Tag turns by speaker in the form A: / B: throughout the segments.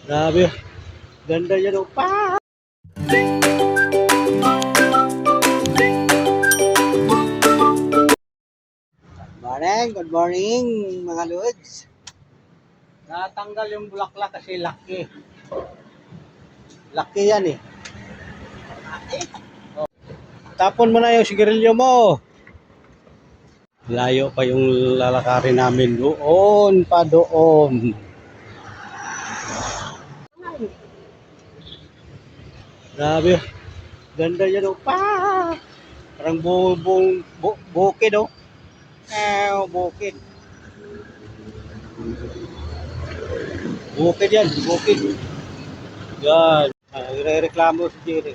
A: Grabe. Ganda niya daw pa. Good morning mga lods. Natanggal yung bulaklak kasi laki. Laki yan eh. Oh. Tapon mo na yung sigarilyo mo. Layo pa yung lalakarin namin doon pa doon. Grabe. Ganda niya daw pa. Parang bukid oh. Bukid. Bukid yan, bukid. Yan. Ire-reklamo si Jerry.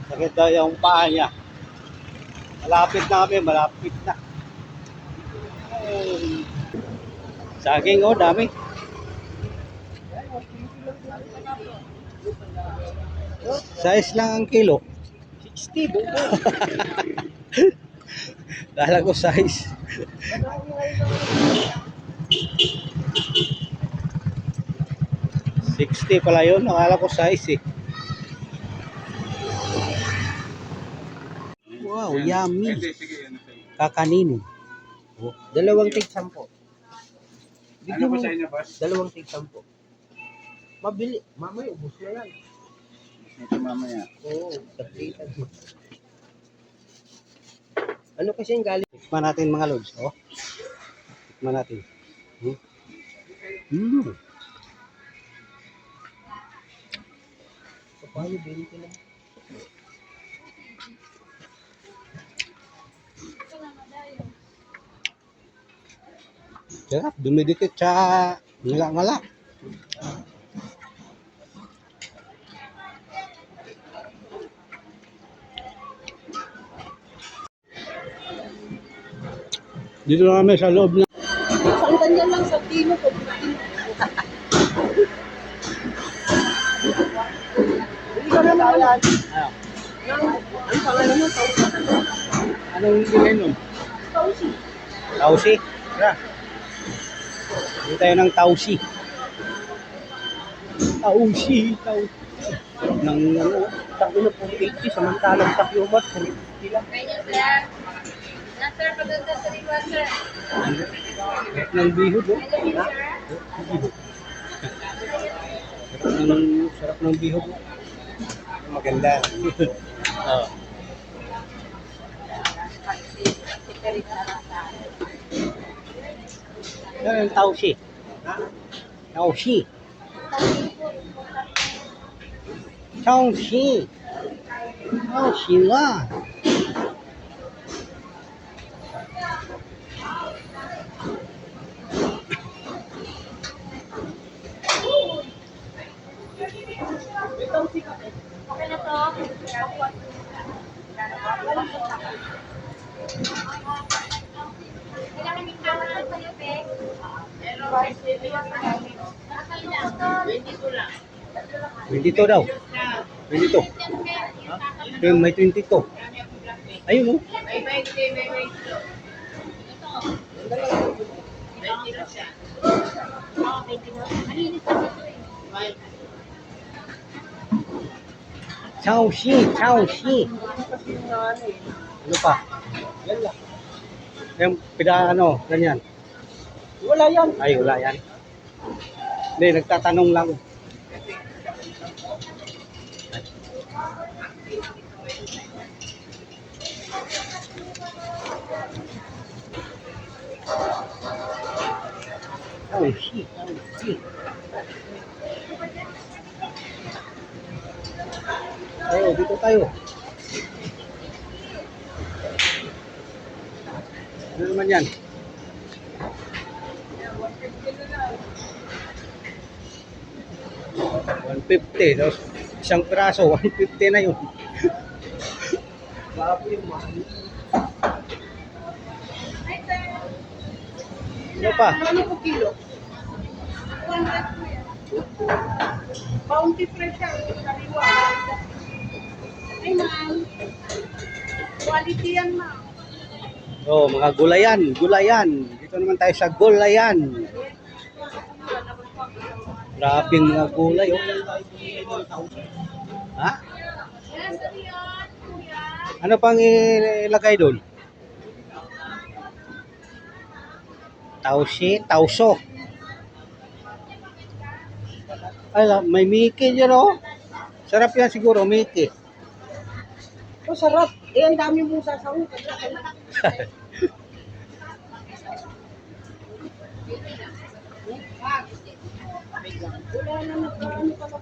A: Sakit daw yung paa niya. Malapit na kami, malapit na. Saging oh, dami. Size lang ang kilo. 60 buko. Kala ko size. $60 pala yun. Nakala ko size eh. Wow, yummy. Kakanin. Oh, dalawang tig 10. Bigyan mo sa inyo, boss? Dalawang tig 10. Mabili. Mamaya, ubos na yan. Ito mamaya. Oo, tapitan mo. Ano kasi yung galing? Tikman natin mga lods. Oh. Tikman natin. Paano bilhin ko lang? Sarap, dumidikit sa ngala-ngala. Dito na kami sa loob na.
B: Isang ganyan lang sa kilo ko. Hindi ka naman alam. Ang pangalan mo, Tausi.
A: Anong bilhin nun?
B: Tausi.
A: Tausi? Tara. Hindi tayo ng Tausi. Tausi. Sarap ng ano.
B: Sabi na 480, samantalang sa Qmat, 450 lang.
C: Kaya sir. Sir, paganda sa riwa, sir.
A: Sarap ng bihod oh. Sarap ng bihod oh. Maganda. Oh. Ano yung Tausi? Tausi. Tausi. Tausi lah.
C: Okay na to. Kailangan yung tawag lang sa'yo, Pe.
A: Dito daw. Dito. Okay, may 22. Ayun oh. Tausi, Tausi. Ano pa?
B: Yan lang.
A: Yung ano, ganyan.
B: Wala yan.
A: Ay, wala yan. Hindi, nagtatanong lang. Tausi, Tausi. Tayo, dito tayo. Ano naman yan? 150. Tapos isang piraso, 150 na yun.
B: Bago yung mahal.
A: Ano pa?
B: Ano po kilo? 100 po yan. Bounty fresh yan. Sariwa. Ay, ma'am. Quality yan, ma'am.
A: Oh, mga gulayan, gulayan. Dito naman tayo sa gulayan. Grabing mga gulay, oh. Ha? Ano pang ilagay doon? Tausi, tauso. Ay, may Mickey dyan, oh. Sarap yan siguro, Mickey.
B: Oh, sarap. Eh, ang dami mong sasawin. Wala na nag-ano ka pa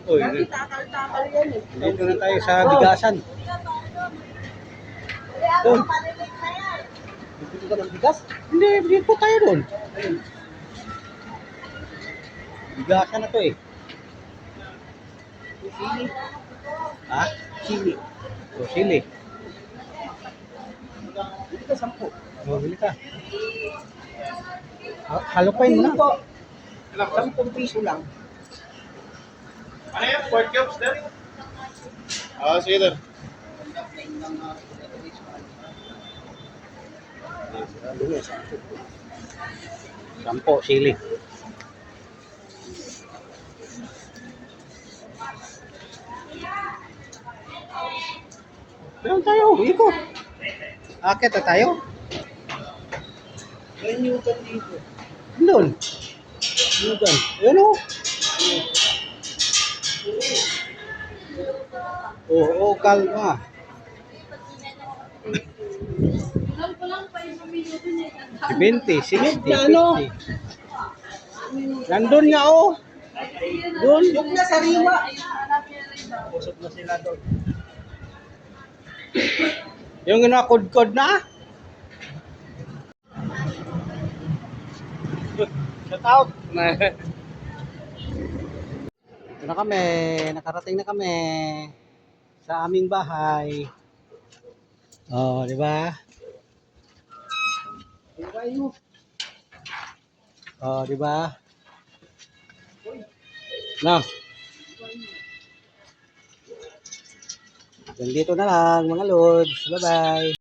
A: Uy,
B: Dati takal-takal yan eh.
A: dito na tayo sa bigasan. Doon.
B: Dito ka ng bigas?
A: Hindi, dito tayo doon. Bigasan na to eh.
B: Sili.
A: Ha?
B: Sili.
A: O, sili.
B: Dito ka 10.
A: Bili ka. Halupain mo na.
B: Po. 10 piso lang.
D: Ano yan? 4 cubes din? Ah, sige din.
A: Sampo, sili. Doon tayo, ikot. Akit na tayo.
B: Yan yung dito.
A: Doon. Doon. Ayan o. Oo, kalma.
C: Alam ko lang pa yung minuto niya.
A: 70, 60,
B: Ano?
A: 50. Nandun nga o. Doon.
B: Yung na sariwa.
A: Usap na sila doon. Yung kinakod-kod na. Shout out. Ito na kami. Nakarating na kami sa aming bahay. Oh, di ba? Oh, di ba? Na. Dito na lang mga lods. Bye-bye.